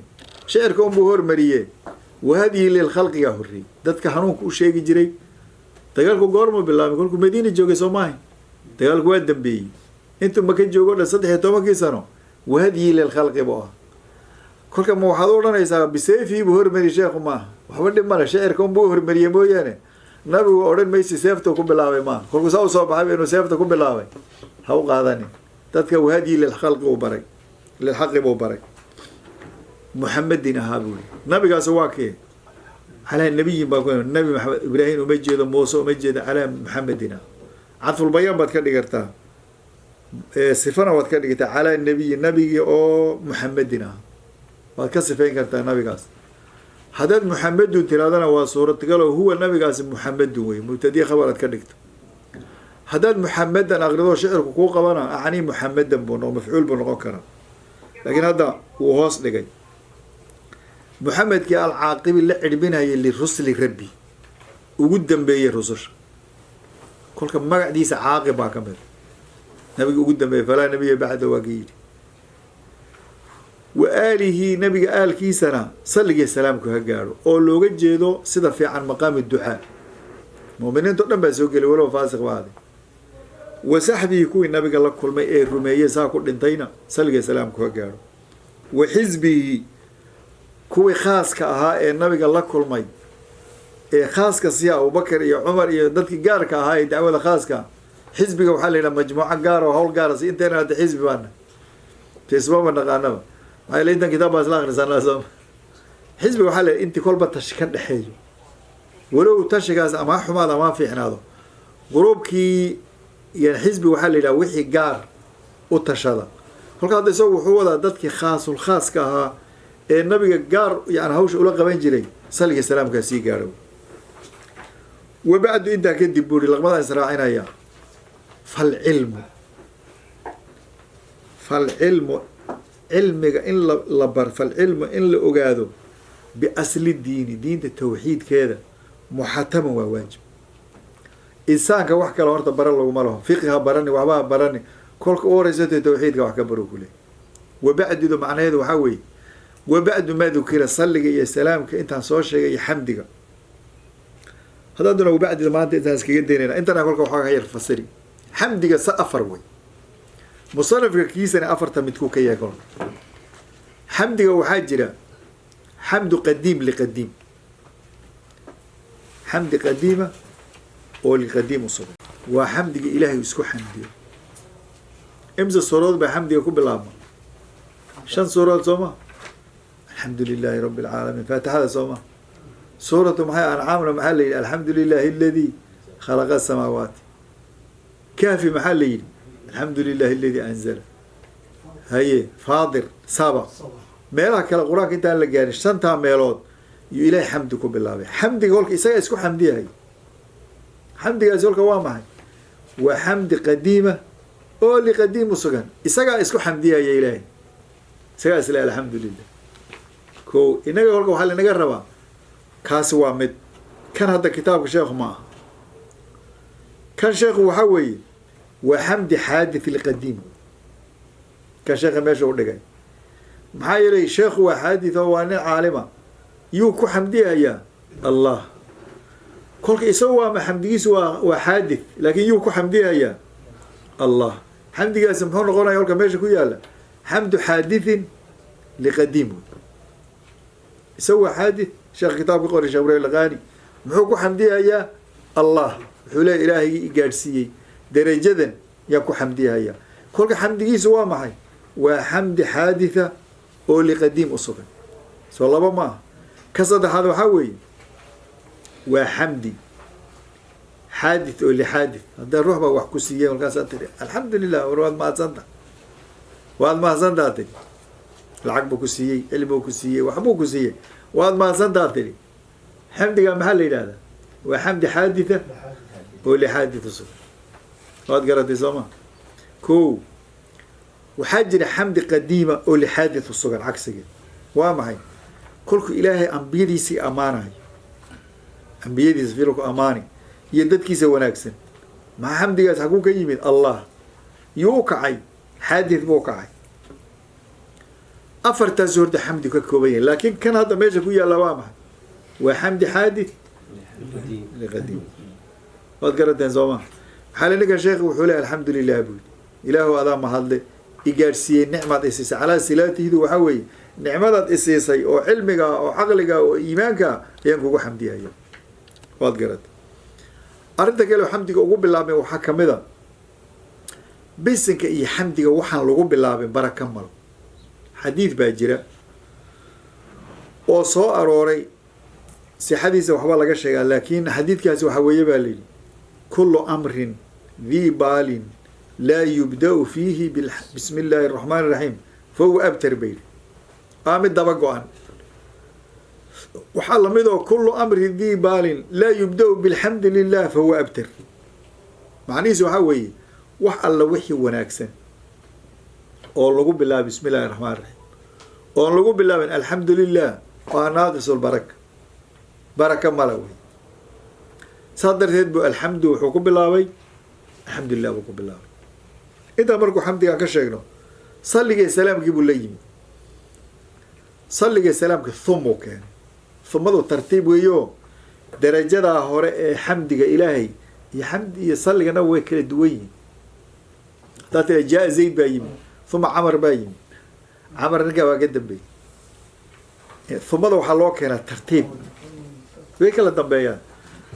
Speaker 1: شعركم بهور مريه وهديه للخلق يا هري ددك حنونك و شيغي جيري دغالكو غورمو بلاامي كلكو مدينه جوغي سوماي دغالكو waa dambeeyay inta ma ka joogo 13 sano وهديه للخلق بو كلكم ما waxaad oranaysaa bisayfi buu hormari sheekhu ma waxba dhimana shacirkan buu hormariyay mooyaane nabigu oran maysi seefta ku bilaabay ma kulku soo baxay inuu seefta ku bilaabay ha u qaadani dadka wahadi lil khalq u baray lil haqq u baray muhammadin ahaabul nabigaas waa kee ala nabiy baa nabi maxamed ibraahim uma jeedo muusa uma jeedo ala muhammadina cadful bayan baad ka dhigirtaa sifana waad ka dhigtaa ala nabiy oo muhammadina waad ka sifayn kartaa nabigaas hadad muhammad tiradana waa suurad galo huwa nabigaas muhammad way mubtadi khabarad ka dhigto hadad muhammadan aqrido shicirku ku qabana aani muhammadan buu mafcuul buu noqon karaa laakiin hada uu hoos dhigay muhammadki al-aaqib la cirbinayay li rusuli rabbi ugu dambeeyay rususha kulka magacdiisa aaqib baa kamid nabiga ugu dambeeyay falaa nabiy ba'da waqiyid وآله نبي آل كيسنا صلى السلام كهجارو أو لو جيدو سيدا في عن مقام الدعاء مؤمنين تقدم بسوق الولو فاسق بعد وسحبه يكون النبي الله كل ما إيه رمية ساكو دنتينا صلى السلام كهجارو وحزبه كوي خاص كها النبي الله كل ما إيه خاص كسيا أبو بكر يا عمر يا دتك جار كهاي دعوة خاص كه حزبه وحلنا مجموعة جار وهول جار أنت أنا حزب وانا تسمع من غنوا هاي لينتن كتاب أصلاً رسالة لازم حزب وحال أنت كل بتشكل حاجة ولو تشكل أما حماد ما في حناده جروب كي يعني حزب وحال لو وحي جار وتشادا كل هذا يسوي هو ده دتك خاص والخاص كها النبي جار يعني هوش أولا قبين جري صلى السلام كسي جارو وبعد أنت كده بوري لقمة إسرائيل يا فالعلم علمك إن لبر فالعلم إن لأجاده بأصل الدين دين التوحيد كذا محتم وواجب إنسان كواحد كلا ورطة برا الله وماله فقه براني وعباه براني كل أورزة التوحيد كواحد كبروا كله وبعد ده معناه هذا وحوي وبعد ما ذكر صلى يا سلام كأنت هنصوش يا حمدك هذا ده وبعد ما أنت تنسكي ديننا أنت أنا كل حاجة غير فسري حمدك سأفروي مصنف كيسنا أفرت متكوك يا كون حمد وحاجرة حمد قديم لقديم حمد قديمة أولي قديم وصغر وحمد إلهي يسكو حمدي إمز الصورات بحمد يكون بالعامة شن صورات صوما الحمد لله رب العالمين فاتحة صوما سورة محايا أنعامنا محلي الحمد لله الذي خلق السماوات كافي محلي الحمد لله الذي أنزل هي فاضر سابق ميلها كلا قرآن كنت أنا لقاني شنتها ميلود إلهي حمدكم بالله حمدك قولك إساء اسكو حمدي هاي حمدك أزولك وامعي وحمد قديمة أولي قديم وصغن إساء اسكو حمدي هاي يا إلهي إساء أسلا الحمد لله كو إنك قولك وحالي نقربا كاس وامد كان هذا كتاب شيخ معه كان شيخ وحوي وحمد حادث القديم كان شيخ ماشي ودقاي maxaa yeelay sheekhu waa xaadith oo waa nin caalima yuu ku xamdiyayaa allah kolka isagu waa xamdigiisu waa xaadith laakiin yuu ku xamdiyayaa allah xamdigaasi muxuu noqonayaa kolka meesha ku yaala xamdu xaadithin liqadiim isagu waa xaadith sheekh kitaabka qoray sheekh ibraahim laqaani muxuu ku xamdiyayaa allah wuxuu leeyahay ilaahay i gaadhsiiyey darajadan yaa ku xamdiyayaa kolka xamdigiisu waa maxay waa xamdi xaaditha oo liqadiim u sugan soo laba maaha ka saddexaad waxaa weeye waa xamdi xaadith oo lixaadith haddaa ruux baa wax ku siiyey markaasaa tiri alxamdu lilah war waad mahadsantaa tiri lacag buu ku siiyey cilmi buu ku siiyey waxbuu ku siiyey waad mahadsantaa tiri xamdigaa maxaa la yidhahdaa waa xamdi xaaditha oo lixaadith u sugan waad garatay soo maa kow waxaa jira xamdi qadiima oo lixaadith u sugan cagsigeed waa maxay kolku ilaahay ambiyadiisii ammaanayo ambiyadiisa filku ammaani iyo dadkiisa wanaagsan maxaa xamdigaas xaguu ka yimid allah yuu u kacay xaadith buu kacay afartaas horta xamdi ka kooban yahay laakiin kan hadda meesha ku yaalla waa maxay waa xamdi xaadith liqadiim waad garateen soo maa maxaa le ninkan sheekhi wuxuu leeyahay alxamdu lilah buu yidhi ilaahu adaa mahadle igaadhsiiyey nicmaad isiisay calaa silaatihidu waxaa weeye nicmadaad isiisay oo cilmiga oo caqliga oo iimaanka ayaan kugu xamdiyaya waad garatay arrinta kale oo xamdiga ugu bilaabmay waxaa ka mid a bisinka iyo xamdiga waxaan lagu bilaabin baraka malo xadiid baa jira oo soo arooray sixadiisa waxba laga sheegaa laakiin xadiidkaasi waxaa weeye baa layidhi kullu amrin dii baalin laa yubda-u fiihi bismi illaahi araxmaani iraxiim fahuwa abtar bayli waa mid daba go-an waxaa lamid oo kullu amri dii baalin laa yubda-u bilxamdi lilah fahuwa abtar macnihiisu waxaa weeye wax alla wixii wanaagsan oo lagu bilaaba bismi illahi raxmaan raxiim oon lagu bilaabin alxamdu lilah waa naaqisulbaraka baraka mala wey saas darteed buu alxamdu wuxuu ku bilaabay alxamdu lilah buu ku bilaabay intaa markuu xamdigaan ka sheegno salliga salaamkii buu la yimi salliga salaamka humuu keenay humadu tartiib weeyo darajadaa hore ee xamdiga ilaahay iyo xamdi iyo salligana way kala duwan yihin haddaa tira jaa zayd baa yimi huma camar baa yimi camar ninkaa waa ka dambeeyey humada waxaa loo keenaa tartiib way kala dambeeyaan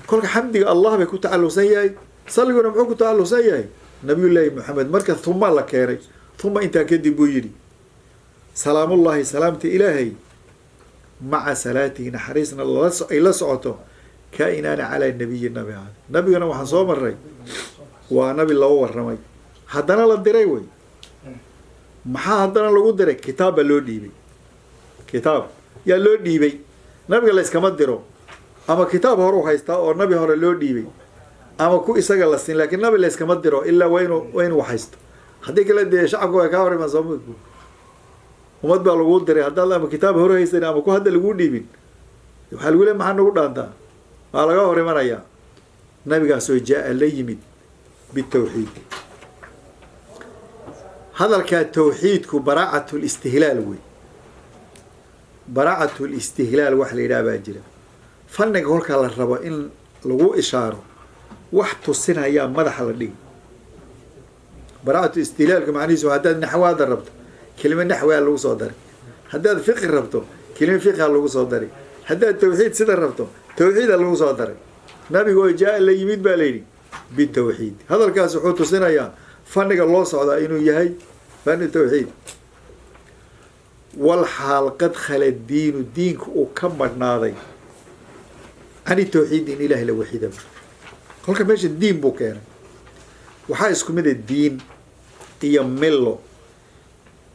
Speaker 1: kolka xamdiga allah bay ku tacalluqsan yahay salliguna muxuu ku tacalluqsan yahay nabiyullaahi maxamed marka huma la keenay huma intaa kadib buu yidhi salaamullahi salaamta ilaahay maca salaatihi naxariisna ay la socoto kaa-inaana calaa nabiyi nabi aad nabigana waxaan soo maray waa nabi loo warramay haddana la diray wey maxaa haddana lagu diray kitaab baa loo dhiibay kitaab yaa loo dhiibay nabiga la yskama diro ama kitaab hore u haystaa oo nabi hore loo dhiibay ama ku isaga la siin laakiin nabi la yskama diro ilaa waa inuu haysto haddii kale dee shacabka waa kaa hor imaan sooma ummad baa lagu diray haddaad ama kitaab hore haysan ama ku hadda laguu dhiibin waxaa lagu le maxaa nagu dhaantaa waa laga hor imanayaa nabigaasoo jaa-a la yimid bitawxiid hadalkaa tawxiidku baraacat listihlaal wey baraacat listihlaal wax la yidhaha baa jira fanniga kolkaa la rabo in lagu ishaaro wax tusinayaa madaxa la dhigi baraacatu istihlaalka macnihiisu haddaad naxwaada rabto kelima naxwaa lagu soo daray haddaad fiqi rabto kelima fiqha lagu soo daray haddaad tawxiid sida rabto tawxiida lagu soo daray نبي قوي جاء اللي يميد باليني بالتوحيد هذا الكاس حوت سنة يا فنق الله صعد إنه يهي فن التوحيد والحال قد خل الدين وكمل ناضي عن التوحيد إن إله إلا وحيدا كل كماش الدين بوكانا وحايسكم من الدين يمله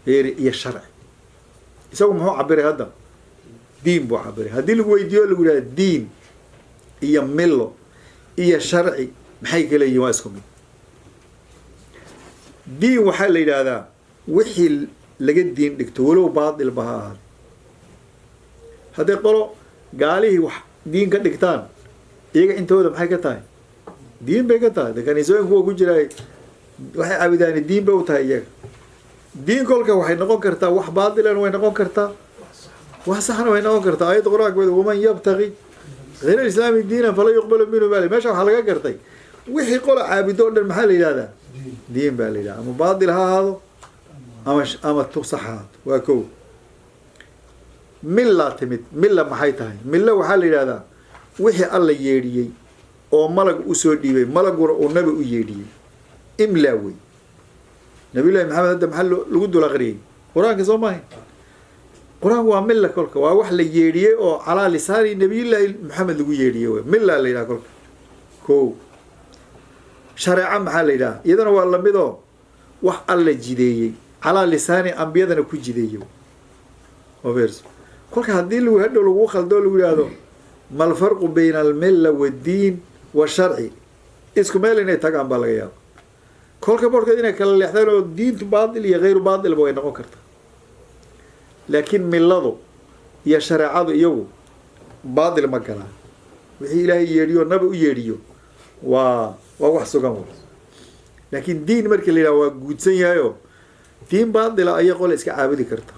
Speaker 1: هي الشرع يسوي ما هو عبر هذا دين بو عبر هذه اللي هو يديو اللي يقول الدين يمله هي الشرعي محي كلا يواسكم دين وحل هذا وحي لقد دين دكتوله بعض البهار هذا قالوا قاليه دين كدكتان يجي أنت هذا محي كتاي دين بكتاي ده كان يسوي هو جوجراي waxay caabidaan diin ba u tahay iyaga diin kolka waxay noqon kartaa wax baadilan way noqon kartaa wax saxna way noqon kartaa ayad quraankeedu waman yabtaghi غير الاسلام دينا فلا يقبل منه بالي meesha waxa laga gartay wixii qola caabido dhan maxaa la yiraahdaa diin baa la yiraahdaa ama baadil ha ahaado ama tusaxaad waa koo milla timid milla maxay tahay milla waxa la yiraahdaa wixii alla yeedhiyay oo malag u soo dhiibay malaguna uu nabi u yeedhiyay إملاوي نبي الله محمد هذا محل لقده الأغري قرآن كزمان قرآن هو ملة كلك وواحد يجريه أو على لسان نبي الله محمد لقو يجريه ملة اللي لا كلك كو شرع محل لا إذا هو الله بده وح الله جديه على لسان أنبياء كل جديه وبرز كلك هذي اللي هذا لو خلده لو هذا ما الفرق بين الملة والدين والشرع إسكو مالنا تجمع بالغياب كل كبر كذي نكال يحتاجوا دين باطل يا غير باطل بوين نقطة لكن من لضو يا شرع يو باطل ما كان وحي إلهي يريو نبي يريو ووحسو كمور لكن دين مركل اللي هو جودسين يايو دين باطل أي قول إسك عابد كرتا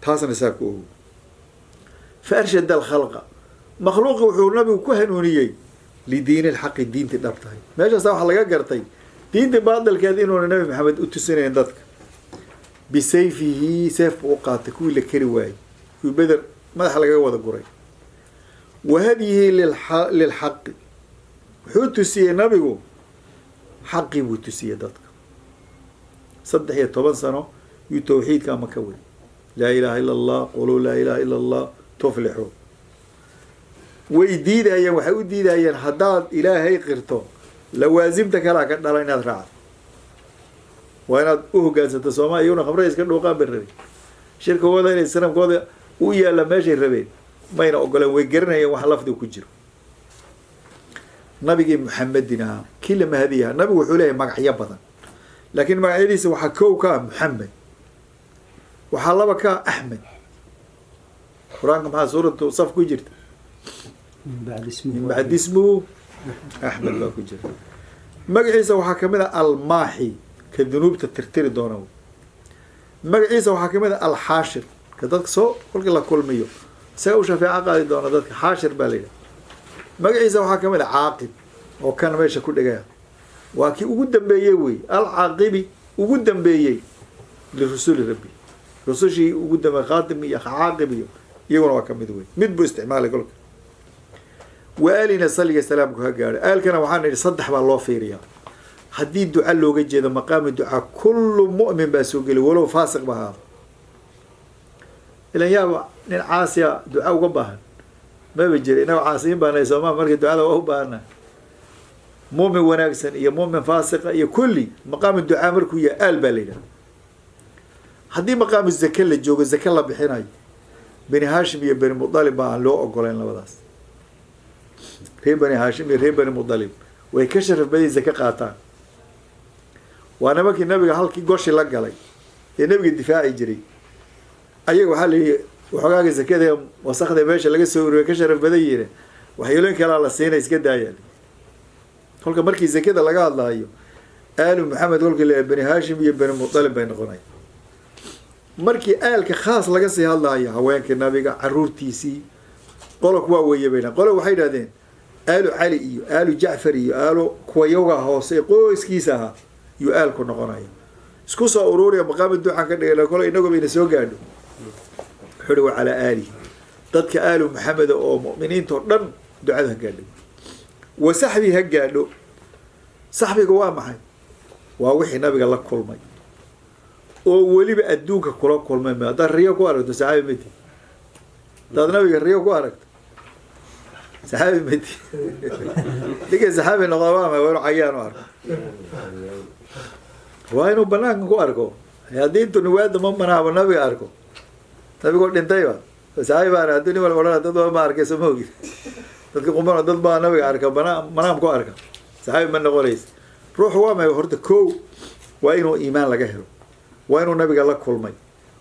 Speaker 1: تاسن ساكو فأرشد الخلق مخلوق وحول نبي وكهنونيي لدين الحق الدين تدبتها ما جاء سوا حلقة كرتي دين باطل كذين النبي محمد أتسنى عندك بسيفه سيف وقات كل كرواي في بدر ما حلقة وذا قري وهذه للحق حتسي النبي حقي وتسي عندك صدق هي طبعا سنة يتوحيد كما كون لا إله إلا الله قولوا لا إله إلا الله تفلحوا ويديد هي وحوديد هي حداد إلهي قرته لوازمتك لا كنا لا نتراعى وأنا جالسة الصومال يونا خبرة يسكن لوقا برري شركة وذا السلام كذا ويا لما يجي الربين ما ينقول ويجرنا يا وحلف ذو كجرو نبي محمد دينا كل ما هذه نبي وحوله مع حيابنا لكن مع إليس وحكوك محمد وحلبك أحمد قرآن مع سورة صف كجرت من بعد اسمه أحمد لا كجر مجلس وحكمنا الماحي كذنوب تترتر دونه مجلس وحكمنا الحاشر كذلك سو كل ميو سو شفاعة قاعد دونه ذلك حاشر بالله مجلس وحكمنا عاقب وكان ماشي كل جاه وكي وجودن بيجي العاقبي وجودن بيجي للرسول ربي رسول شيء وجودن خاتم يا عاقبي يقول وكم مدوي مد باستعمال يقولك وآلنا صلى السلام كهجار قال كنا وحنا يصدح بالله فيريا حديد دعاء لو جد هذا مقام الدعاء كل مؤمن بسوقي ولو فاسق بها إلا يا عاصية دعاء وقبها ما بيجري إنه عاصيين بنا يسمى مركز دعاء وهو بنا مؤمن وناقصن يا مؤمن فاسق يا كلي مقام الدعاء مركو يا آل بالينا حدي مقام الزكاة اللي جوج الزكاة الله بحناي بني هاشم يا بني مطالب عن لو أقولين لبلاس ري بني هاشم ري بني مطالب ويكشف بدي الزكاة قاطع وأنا بكي النبي حالك قرش لقى لي النبي الدفاع يجري أيه حالي وحقاق الزكاة وسخد باشا لقى سور ويكشف بدي وحيلين كلا على السنة يسكت دايل قولك مركي الزكاة لقى الله أيوه آل محمد قولك بني هاشم بني مطالب بين غناي مركي آل كخاص لقى سي الله أيوه هواك النبي عرور تيسي قولك واوية بينا قولك وحيد هذين آل علي إيو آل جعفر إيو آل كويوغا هوسي قويس كيساها يو آل كنا غناي اسكوسا أوروريا مقام الدعاء كان يقول إنكم بين سوقانو حلو على آله ضدك آل محمد أو مؤمنين تردن دعاءها قالوا وسحبي هجالو صاحبي جوا معي ووحي نبي الله كل مي وولي بأدوك كل مي ما ده الرياء كوارد سحابي متي ده نبي الرياء كوارد سحابي متي لقى سحابي نقوامه ويروح عيان وارك وينو بناك كواركو يا دين تنواد ممنا ونبي أركو تبي قول انتيوا سحابي بارا الدنيا ولا تدوا ما أركي سموجي تذكر قمنا ضد ما نبي أركو منام كوارك سحابي من نقوليس روح هو ما يهرد كو وينو إيمان لجهره وينو نبي الله كل مي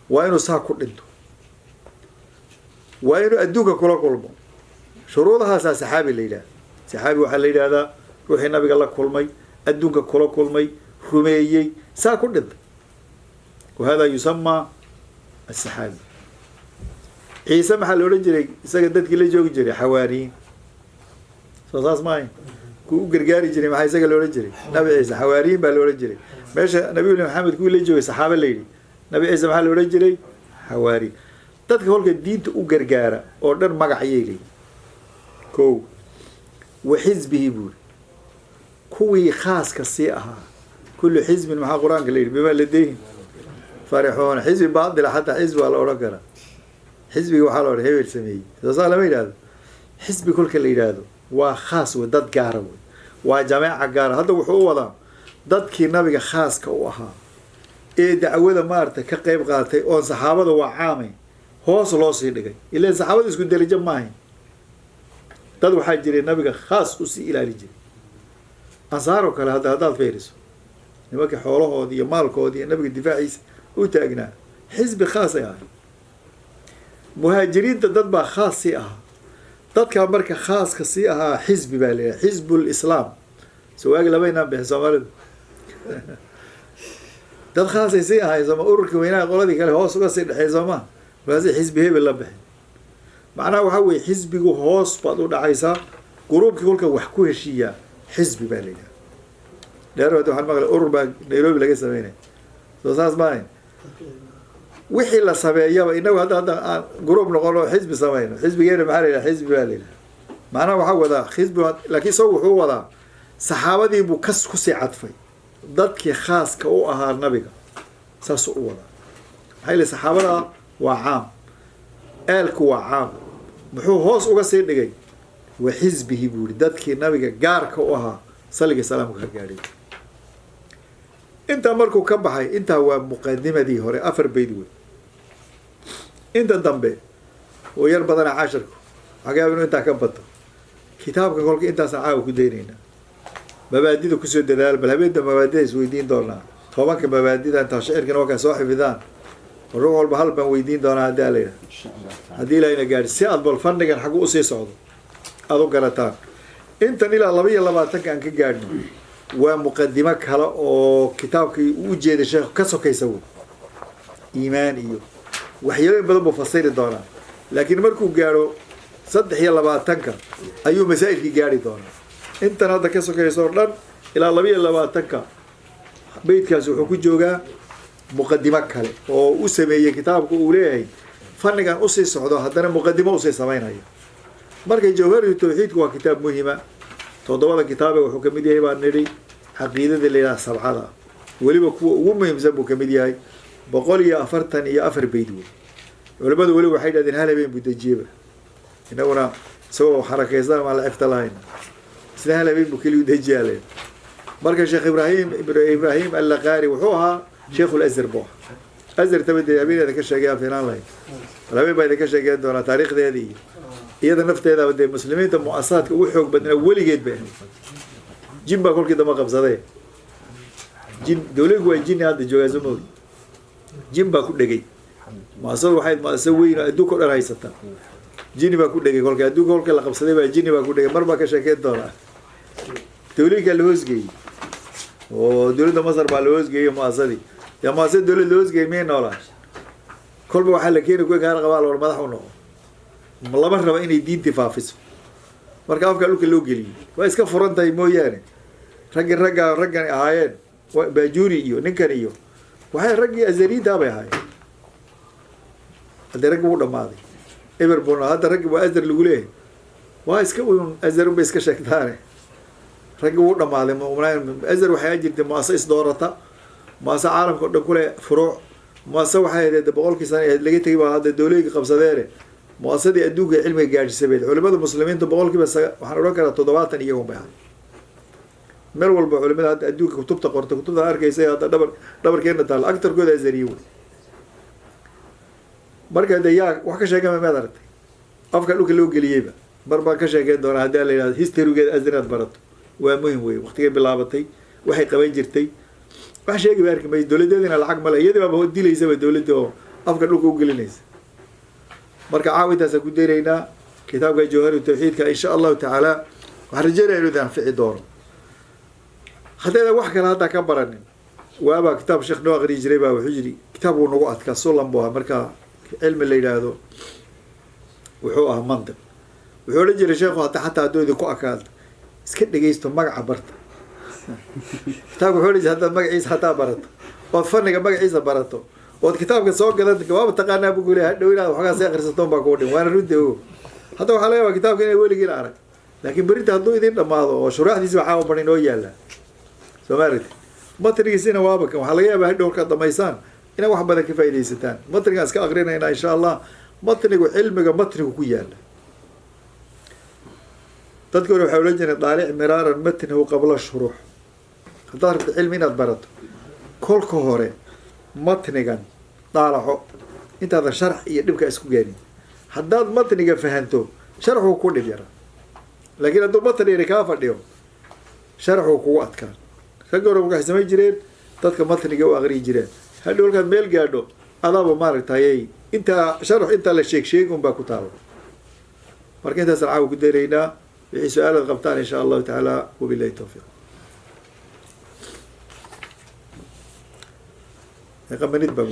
Speaker 1: وينو ساكل انتو وينو أدوك كل مي شروطها سحابي الليلة سحابي وحل الليلة هذا روحي النبي الله كل مي أدوك كل مي رميي ساكل انتو وهذا يسمى السحابي عيسى محل ورجري سجدت كل جو جري حواريين صاص ماي كو غرغاري جري ما حيسق لو رجري نبي عيسى حواريين بالو رجري ماشي نبي محمد كو لي جوي صحابه ليدي نبي عيسى محل ورجري حواري dadka holka diinta u gargaara oo dhan magacyay ko وحزبه بول كوي خاص كسي اها كل حزب مع قران قليل بما لديه فرحون حزب بعض حتى حزب ولا اورقرا حزبي وحال اور هبل سمي صار ما يراد حزب كل كل يرادو waa khaas oo dad gaar ah waa jamaaca gaar hadda wuxuu wadaa dadkii nabiga khaaska u ahaa ee dacwada maarta ka qayb qaatay oo saxaabada waa caamay hoos loo sii dhigay ilaa saxaabada isku darajo ma ahayn dad waxaa jiray nabiga khaas u sii ilaali jiray asaaro kale haddaad fiiriso nimanka xoolahoodii iyo maalkoodii iyo nabiga difaaciisa u taagnaa xisbi khaas ah muhaajiriinta dad baa khaas si ah dadka marka khaaska si ahaa xisbi baa leeyahay xisbul islaam sawaag labayna bixi Soomaalidu dad khaas si ahaa sama ururka weynaa qoladii kale hoos uga sii dhaxayso ma waasi xisbi hebel la bixi macnaha waxa weey xisbigu hoos baad u dhacaysaa gruubkii kulka wax ku heshiiya xisbi baa leeyahay dheerwada waxaan maqlay urur baa Nairobi laga sameeyay soo saas maayn wixii la sameeyaba inagu hadda group noqono xisbi sameeyno xisbigeena maxaa leeyahay xisbi baa leeyahay macnaha waxa wada xisbi laakiin soo wuxuu wadaa saxaabadii buu kas ku sii cadfay dadkii khaaska u ahaa nabiga saas u wada hayla saxaabada waa caam eelku waa caam muxuu hoos uga sii dhigay wa xisbihi buu dadkii nabiga gaarka u ahaa salliga salaamka ka gaadhay inta markuu ka baxay inta waa muqaddimadii hore afar bayd weey inta dambe oo yar badan casharku xagaabinu inta ka bato kitaabka kolka intaas caaw ku deynayna mabaadida ku soo dadaal bal habeenta mabaadida is weydiin doonaa tobanka mabaadida inta shicirkan waa ka soo xifidaan ruux walba hal baan weydiin doonaa hadii la yiraahdo hadii la ina gaar si aad bal fannigan xaq u sii socdo aad u garataan intan ilaa 22 aan ka gaadhno waa muqaddimo kale oo kitaabkii u jeeday sheekh ka sokaysa iimaan iyo waxyaabo badan buu fasiri doonaa laakiin markuu gaaro 23 ayuu masaa'ilkii gaari doonaa intan hadda ka sokayso dhan ilaa 22 beedkaas wuxuu ku joogaa muqaddimo kale oo u sameeyay kitaabku uu leeyahay fannigan u sii socdo haddana muqaddimo u sii sameeynayo markay jawhari tawxiidku waa kitaab muhiima todobada kitaab wuxuu kamid yahay baan niri aqeedada leeyahay sabcada waliba kuwa ugu muhiimsan buu kamid yahay 144 bayd culimadu wali waxay yiraahdeen hal habeen buu dajiiba inaguna soo xarakaysan ma la iftalayn sida hal habeen buu kaliya dajiyay marka sheekh ibrahim al-Laqari wuxuu ahaa sheekh al-Azhar buu azhar tabadii habeenada ka sheegay afeenan lahayn labay bay ka sheegay doona taariikhdeedii iyada nafteeda wada muslimiinta mu'assasaadka ugu xoog badnaa waligeed bay jin baa kolkii dama qabsaday jin dawladdu waa jin hadda joogaasmo jin baa ku dhagay mu'assasad waxay mu'assasad weyn adduunka dhan haysata jin baa ku dhagay kolkii adduunka la qabsaday baa jin baa ku dhagay marba ka sheekay doona dawladda la hoosgeeyay oo dawladda Masar baa la hoosgeeyay mu'assasadii ya mu'assasad dawladda la hoosgeeyay meen noolaa kolba waxa la keenay ku gaar qabaal oo madax u noqdo lama rabo inay diinta faafiso marka afka dhulka loo geliyo waa iska furantahay mooyaane raggan ahaayeen baajuuri iyo ninkan iyo waxay raggii azariinta bay ahaayeen hadda ragga u dhamaaday eber buna hadda ragga waa azar lagu leeyahay waa iska uun azar bay iska sheegtaane رجعوا لما هذا مؤمنين أزر وحياة جدا مؤسسة دورته مؤسسة عالم كله فروع مؤسسة وحياة بقول كيسان لقيت هذا الدولة قبضة داره مؤسسة أدوك علم الجاج سبيل علماء المسلمين تبقول كي بس وحنقول لك تضوات يوم بعد مر والعلماء أدوك كتب تقرأ كتب أركيسية هذا دبر كأنه تال أكتر كذا زريون مركز دياك وحكي شيء كمان ما درت أفكر لوك اللي هو قليبة بربع كشيء كده دون هذا اللي هيستيرو كده أزرنات برضه ومهم وي وقت قبل لعبتي وحي قبل جرتي وحشي قبل أركب الدولة دينا العقد ملا يدي ما بودي لي يسوي الدولة ده أفكر لوك هو قلينيز مركز عاود هذا كده رينا كتاب الجوهر والتوحيد إن شاء الله تعالى وهرجع له ذا في دوره حتى إذا وحكي هذا كبرني وأبا كتاب شيخ نوى غري جريبة وحجري كتابه نقاط كسولن بوها مركز علم الليل هذا وحوها منطق وحول رجل شيخه حتى هدول ذي كو أكاد اسكت دقيستو مقع برت كتاب وحول رجل هذا مقع عيسى حتى برت وفرنك مقع عيسى برتو وكتاب كسوق قلت كباب تقانا بقول لي هدول هذا وحاجة سيخر ستون باكودين وأنا رده حتى وحلايا كتاب كان يقول لي عارف لكن بريت هدول ذي لما هذا وشرح دي سبحانه بني نويا لا سمارت ما تري سنة وابك وحلايا بهدول كذا ميسان إنا واحد بدك كفاية لي ستان ما تري أسكا أغرينا هنا إن شاء الله ما تري علمك ما تري كويا تذكروا حولجنا طالع مرارا متنه قبل الشروح ظهر العلم إن أدبرته كل كهوري متنجا طالعه أنت هذا شرح يدبك اسكو جاني حداد متنجا فهمته شرحه كل بيرا لكن أنتم متنجا ركافة اليوم شرحه قوة كان تذكروا مقاس ما يجرين تذكر متنجا وأغري جرين هل يقول كان ميل قادو أضاب مارك تايي أنت شرح أنت للشيك شيك وباكو تابو مركز أنت سرعه قدرينا في سؤال الغبطان إن شاء الله تعالى وبالله التوفيق. يقبل نتبقى